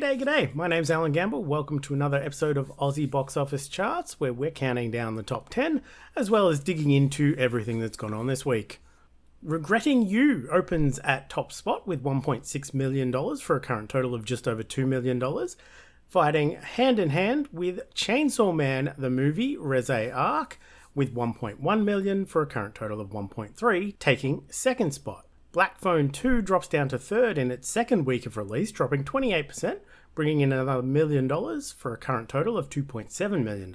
G'day. My name's Alan Gamble. Welcome to another episode of Aussie Box Office Charts, where we're counting down the top 10, as well as digging into everything that's gone on this week. Regretting You opens at top spot with $1.6 million for a current total of just over $2 million, fighting hand in hand with Chainsaw Man, the movie, Reze Arc, with $1.1 million for a current total of $1.3, taking second spot. Black Phone 2 drops down to third in its second week of release, dropping 28%, bringing in another $1 million for a current total of $2.7 million.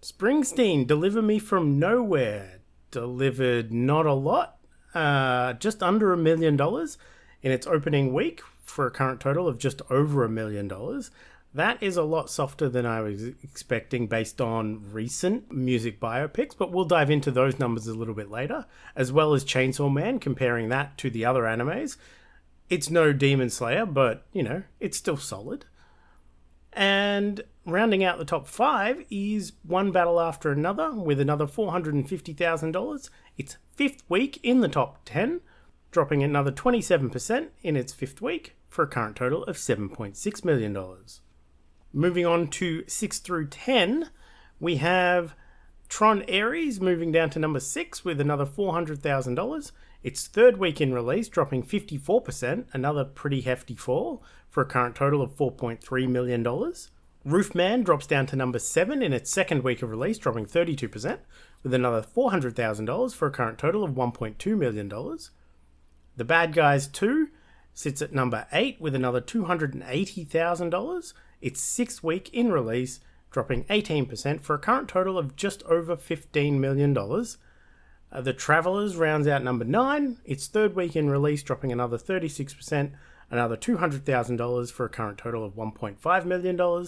Springsteen, Deliver Me From Nowhere, delivered not a lot, just under $1 million in its opening week for a current total of just over $1 million. That is a lot softer than I was expecting based on recent music biopics, but we'll dive into those numbers a little bit later, as well as Chainsaw Man, comparing that to the other animes. It's no Demon Slayer, but, it's still solid. And rounding out the top 5 is One Battle After Another with another $450,000. Its fifth week in the top 10, dropping another 27% in its fifth week for a current total of $7.6 million. Moving on to 6 through 10, we have Tron Ares moving down to number 6 with another $400,000. Its third week in release, dropping 54%, another pretty hefty fall, for a current total of $4.3 million. Roofman drops down to number 7 in its second week of release, dropping 32%, with another $400,000 for a current total of $1.2 million. The Bad Guys 2 sits at number 8 with another $280,000. Its sixth week in release, dropping 18% for a current total of just over $15 million. The Travelers rounds out number 9, its third week in release, dropping another 36%, another $200,000 for a current total of $1.5 million.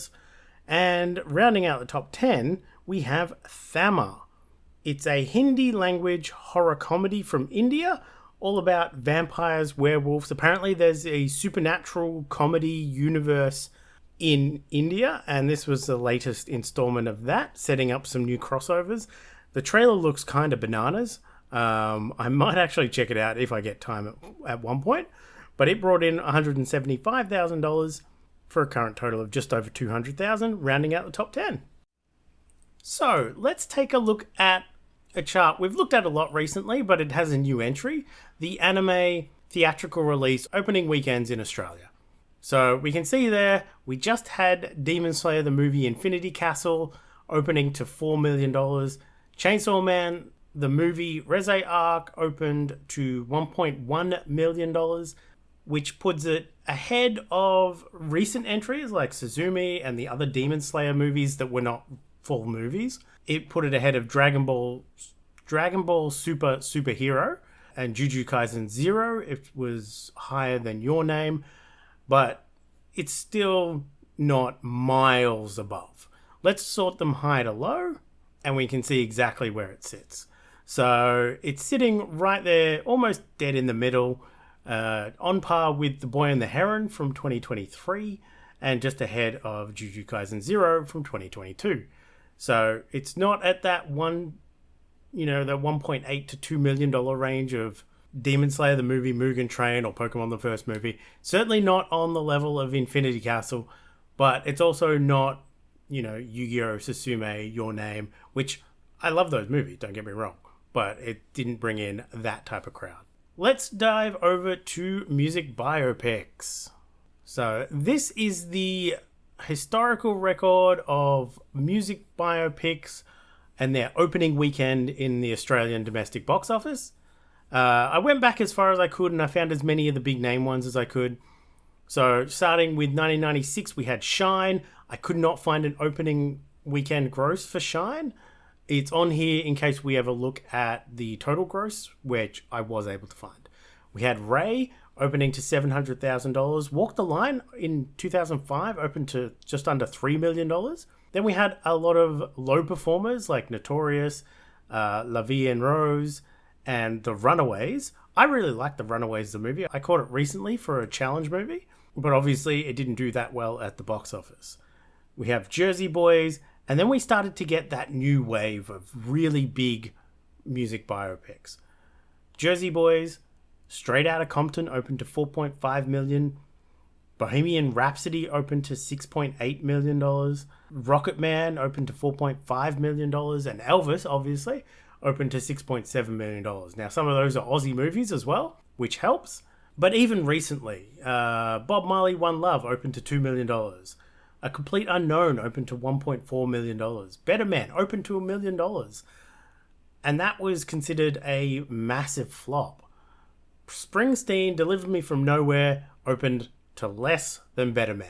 And rounding out the top 10, we have Thamma. It's a Hindi language horror comedy from India, all about vampires, werewolves. Apparently there's a supernatural comedy universe in India, and this was the latest installment of that, setting up some new crossovers. The trailer looks kind of bananas. I might actually check it out if I get time at one point, but it brought in $175,000 for a current total of just over $200,000, rounding out the top 10. So let's take a look at a chart we've looked at a lot recently, but it has a new entry: the anime theatrical release opening weekends in Australia. So we can see there, we just had Demon Slayer, the movie Infinity Castle, opening to $4 million. Chainsaw Man, the movie Reze Arc, opened to $1.1 million, which puts it ahead of recent entries like Suzumi and the other Demon Slayer movies that were not full movies. It put it ahead of Dragon Ball Super Superhero and Jujutsu Kaisen 0. It was higher than Your Name, but it's still not miles above. Let's sort them high to low, and we can see exactly where it sits. So it's sitting right there, almost dead in the middle, on par with The Boy and the Heron from 2023, and just ahead of Jujutsu Kaisen 0 from 2022. So it's not at that the $1.8 to $2 million range of Demon Slayer, the movie, Mugen Train, or Pokemon, the first movie. Certainly not on the level of Infinity Castle, but it's also not, Yu-Gi-Oh!, Susume, Your Name, which I love those movies, don't get me wrong, but it didn't bring in that type of crowd. Let's dive over to music biopics. So this is the historical record of music biopics and their opening weekend in the Australian domestic box office. I went back as far as I could, and I found as many of the big name ones as I could. So starting with 1996, we had Shine. I could not find an opening weekend gross for Shine. It's on here in case we ever look at the total gross, which I was able to find. We had Ray opening to $700,000. Walk the Line in 2005 opened to just under $3 million. Then we had a lot of low performers like Notorious, La Vie en Rose, and The Runaways. I really liked The Runaways, the movie. I caught it recently for a challenge movie, but obviously it didn't do that well at the box office. We have Jersey Boys, and then we started to get that new wave of really big music biopics. Jersey Boys, Straight Outta Compton, opened to $4.5 million. Bohemian Rhapsody opened to $6.8 million. Rocketman opened to $4.5 million. And Elvis, obviously, opened to $6.7 million. Now, some of those are Aussie movies as well, which helps. But even recently, Bob Marley One Love opened to $2 million. A Complete Unknown opened to $1.4 million. Better Man opened to $1 million. And that was considered a massive flop. Springsteen, Deliver Me From Nowhere, opened to less than Better Man.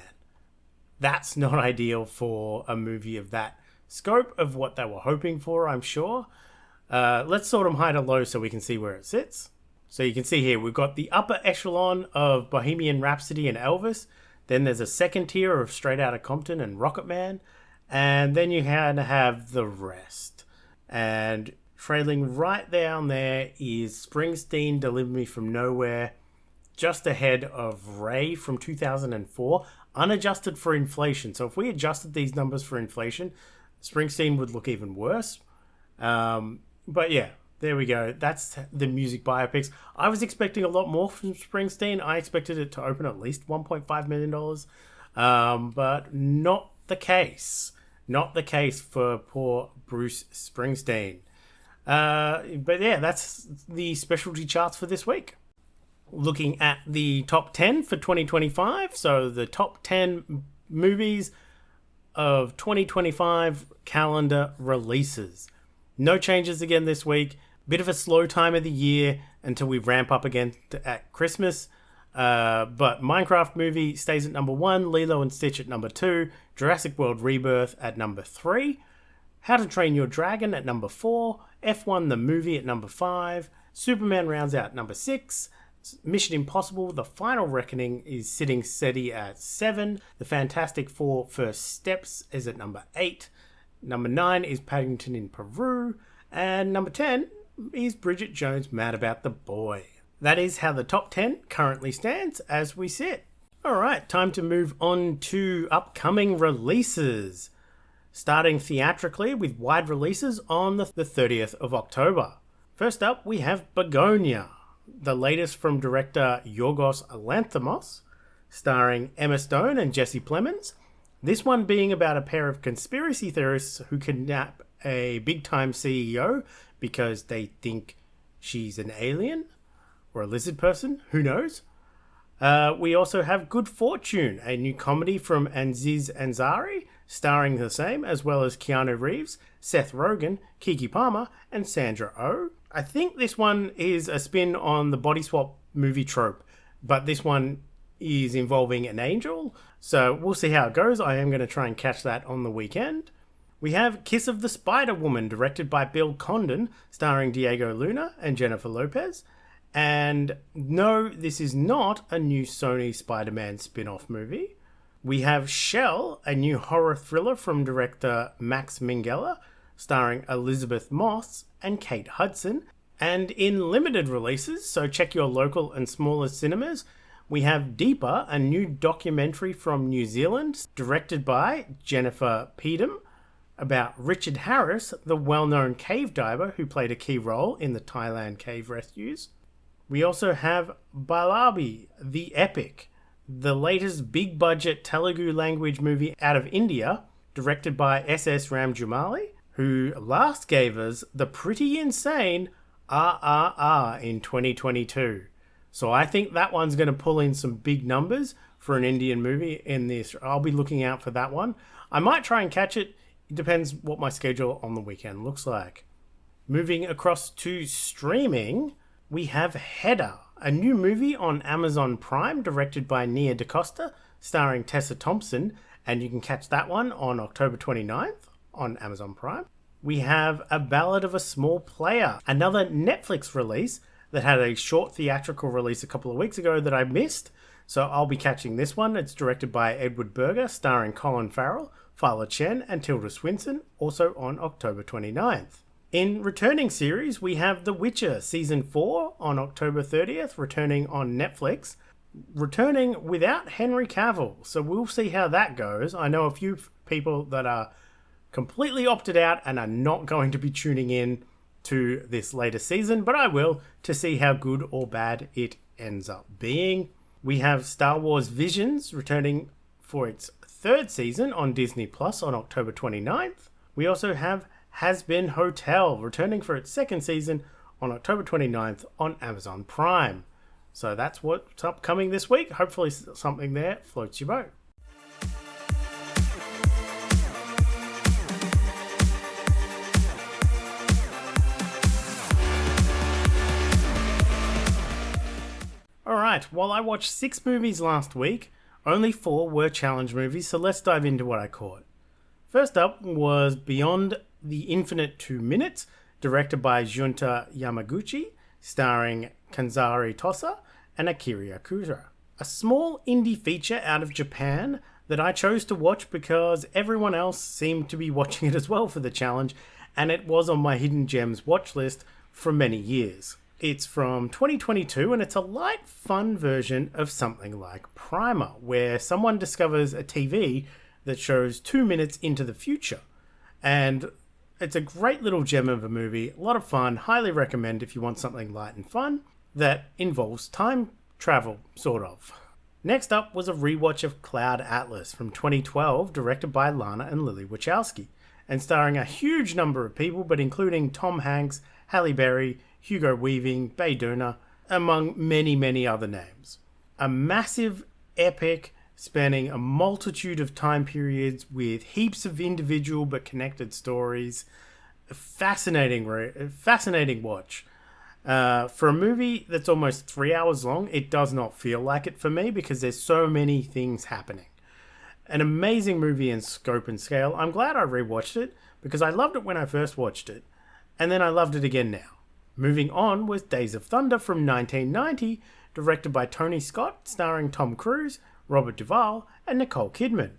That's not ideal for a movie of that scope of what they were hoping for, I'm sure. Let's sort them high to low so we can see where it sits. So you can see here, we've got the upper echelon of Bohemian Rhapsody and Elvis. Then there's a second tier of Straight Outta Compton and Rocketman. And then you have the rest. And trailing right down there is Springsteen, Deliver Me From Nowhere, just ahead of Ray from 2004, unadjusted for inflation. So if we adjusted these numbers for inflation, Springsteen would look even worse. But yeah, there we go. That's the music biopics. I was expecting a lot more from Springsteen. I expected it to open at least $1.5 million. But not the case. Not the case for poor Bruce Springsteen. But yeah, that's the specialty charts for this week. Looking at the top 10 for 2025. So the top 10 movies of 2025 calendar releases. No changes again this week. Bit of a slow time of the year until we ramp up again at Christmas. But Minecraft movie stays at number 1. Lilo and Stitch at number 2. Jurassic World Rebirth at number 3. How to Train Your Dragon at number 4. F1 the movie at number 5. Superman rounds out number 6. Mission Impossible The Final Reckoning is sitting steady at 7. The Fantastic Four First Steps is at number 8. Number 9 is Paddington in Peru. And number 10 is Bridget Jones' Mad About the Boy. That is how the top 10 currently stands as we sit. Alright, time to move on to upcoming releases. Starting theatrically with wide releases on the 30th of October. First up, we have Begonia, the latest from director Yorgos Lanthimos, starring Emma Stone and Jesse Plemons. This one being about a pair of conspiracy theorists who kidnap a big-time CEO because they think she's an alien or a lizard person, who knows. We also have Good Fortune, a new comedy from Aziz Ansari, starring the same, as well as Keanu Reeves, Seth Rogen, Keke Palmer, and Sandra Oh. I think this one is a spin on the body swap movie trope, but this one is involving an angel, so we'll see how it goes. I am going to try and catch that on the weekend. We have Kiss of the Spider Woman, directed by Bill Condon, starring Diego Luna and Jennifer Lopez. And no, this is not a new Sony Spider-Man spin-off movie. We have Shell, a new horror thriller from director Max Minghella, starring Elizabeth Moss and Kate Hudson. And in limited releases, so check your local and smaller cinemas, we have Deeper, a new documentary from New Zealand, directed by Jennifer Peedham, about Richard Harris, the well-known cave diver who played a key role in the Thailand cave rescues. We also have Balabi, the Epic, the latest big-budget Telugu language movie out of India, directed by S.S. Ramjumali, who last gave us the pretty insane RRR in 2022. So I think that one's going to pull in some big numbers for an Indian movie in this. I'll be looking out for that one. I might try and catch it. It depends what my schedule on the weekend looks like. Moving across to streaming, we have Header, a new movie on Amazon Prime directed by Nia DaCosta, starring Tessa Thompson, and you can catch that one on October 29th on Amazon Prime. We have A Ballad of a Small Player, another Netflix release that had a short theatrical release a couple of weeks ago that I missed, so I'll be catching this one. It's directed by Edward Berger, starring Colin Farrell, Fala Chen, and Tilda Swinton, also on October 29th. In returning series, we have The Witcher Season 4 on October 30th, returning on Netflix, returning without Henry Cavill, so we'll see how that goes. I know a few people that are completely opted out and are not going to be tuning in to this latest season, but I will, to see how good or bad it ends up being. We have Star Wars Visions returning for its third season on Disney Plus on October 29th. We also have Has Been Hotel returning for its second season on October 29th on Amazon Prime. So that's what's upcoming this week. Hopefully something there floats your boat. Alright, while I watched 6 movies last week, only 4 were challenge movies, so let's dive into what I caught. First up was Beyond the Infinite 2 Minutes, directed by Junta Yamaguchi, starring Kanzari Tosa and Akira Yakuza. A small indie feature out of Japan that I chose to watch because everyone else seemed to be watching it as well for the challenge, and it was on my Hidden Gems watch list for many years. It's from 2022 and it's a light, fun version of something like Primer, where someone discovers a TV that shows 2 minutes into the future. And it's a great little gem of a movie, a lot of fun, highly recommend if you want something light and fun that involves time travel, sort of. Next up was a rewatch of Cloud Atlas from 2012, directed by Lana and Lily Wachowski, and starring a huge number of people, but including Tom Hanks, Halle Berry, Hugo Weaving, Bae Doona, among many, many other names. A massive epic spanning a multitude of time periods with heaps of individual but connected stories. A fascinating watch. For a movie that's almost 3 hours long, it does not feel like it for me because there's so many things happening. An amazing movie in scope and scale. I'm glad I rewatched it because I loved it when I first watched it, and then I loved it again now. Moving on was Days of Thunder from 1990, directed by Tony Scott, starring Tom Cruise, Robert Duvall, and Nicole Kidman.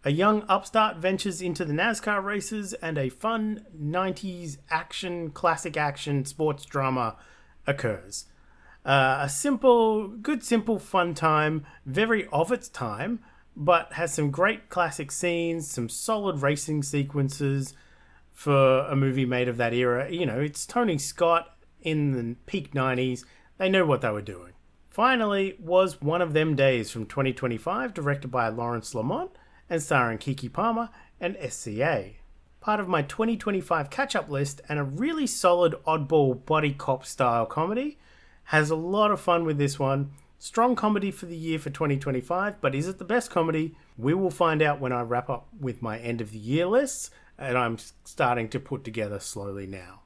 A young upstart ventures into the NASCAR races, and a fun 90s classic action sports drama occurs. A simple, fun time, very of its time, but has some great classic scenes, some solid racing sequences for a movie made of that era. You know, it's Tony Scott in the peak 90s. They know what they were doing. Finally was One of Them Days from 2025, directed by Lawrence Lamont and starring Keke Palmer and SCA. Part of my 2025 catch-up list, and a really solid oddball buddy cop style comedy. Has a lot of fun with this one. Strong comedy for the year for 2025, but is it the best comedy? We will find out when I wrap up with my end of the year lists, and I'm starting to put together slowly now.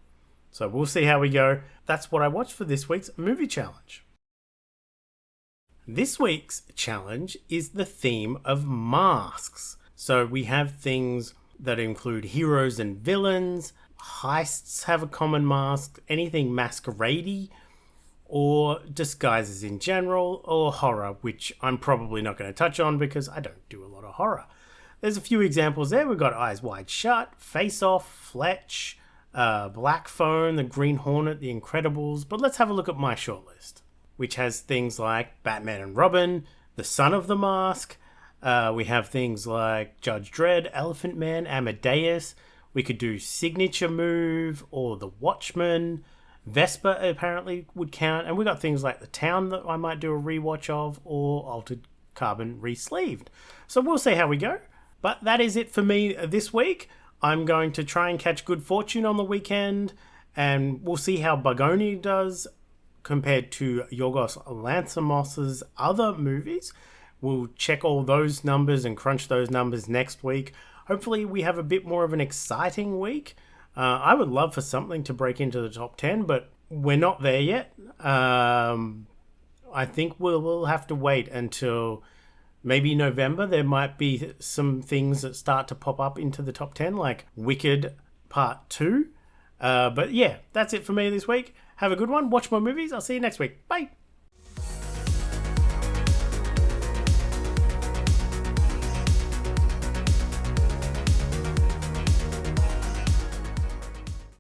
So we'll see how we go. That's what I watched for this week's movie challenge. This week's challenge is the theme of masks. So we have things that include heroes and villains, heists have a common mask, anything masquerade-y, or disguises in general, or horror, which I'm probably not going to touch on because I don't do a lot of horror. There's a few examples there. We've got Eyes Wide Shut, Face Off, Fletch, Black Phone, The Green Hornet, The Incredibles, but let's have a look at my shortlist, which has things like Batman and Robin, The Son of the Mask. We have things like Judge Dredd, Elephant Man, Amadeus. We could do Signature Move or The Watchmen. Vesper apparently would count. And we got things like The Town that I might do a rewatch of, or Altered Carbon re-sleeved. So we'll see how we go. But that is it for me this week. I'm going to try and catch Good Fortune on the weekend, and we'll see how Bugoni does compared to Yorgos Lanthimos' other movies. We'll check all those numbers and crunch those numbers next week. Hopefully we have a bit more of an exciting week. I would love for something to break into the top 10, but we're not there yet. I think we'll have to wait until maybe November. There might be some things that start to pop up into the top 10, like Wicked Part 2. But yeah, that's it for me this week. Have a good one. Watch more movies. I'll see you next week. Bye.